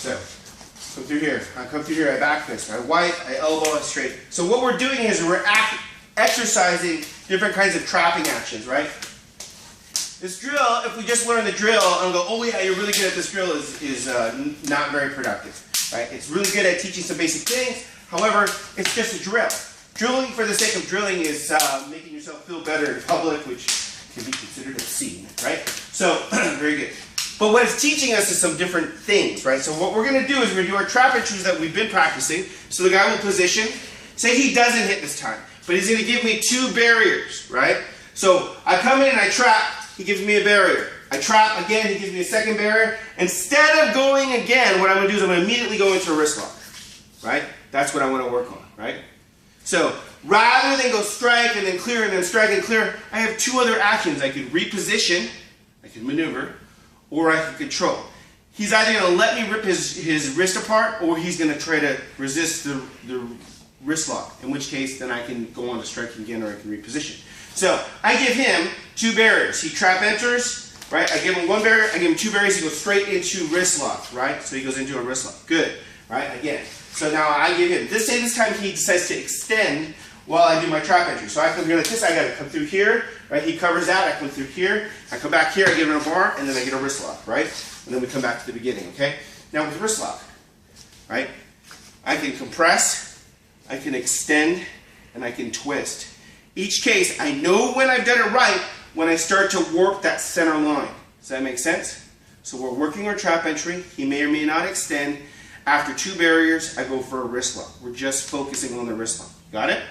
So, come through here. I come through here, I back fist, I white, I elbow, I straight. So what we're doing is we're exercising different kinds of trapping actions, right? This drill, if we just learn the drill and go, oh yeah, you're really good at this drill, is not very productive, right? It's really good at teaching some basic things. However, it's just a drill. Drilling for the sake of drilling is making yourself feel better in public, which can be considered obscene, right? So, very good. But what it's teaching us is some different things, right? So what we're going to do is we're going to do our trap entries that we've been practicing. So the guy will position. Say he doesn't hit this time, but he's going to give me 2 barriers, right? So I come in and I trap. He gives me a barrier. I trap again. He gives me a second barrier. Instead of going again, what I'm going to do is I'm going to immediately go into a wrist lock, right? That's what I want to work on, right? So rather than go strike and then clear and then strike and clear, I have 2 other actions. I could reposition, I could maneuver, or I can control. He's either going to let me rip his wrist apart, or he's going to try to resist the wrist lock, in which case then I can go on to striking again, or I can reposition. So I give him 2 barriers. He trap enters, right? I give him 1 barrier, I give him 2 barriers, he goes straight into wrist lock, right? So he goes into a wrist lock. Good, right? Again. So now I give him, this time he decides to extend while I do my trap entry. So I come here like this, I gotta come through here, right? He covers that, I come through here, I come back here, I give him a bar, and then I get a wrist lock, right? And then we come back to the beginning, okay? Now with wrist lock, right? I can compress, I can extend, and I can twist. Each case, I know when I've done it right when I start to warp that center line. Does that make sense? So we're working our trap entry, he may or may not extend. After 2 barriers, I go for a wrist lock. We're just focusing on the wrist lock. Got it?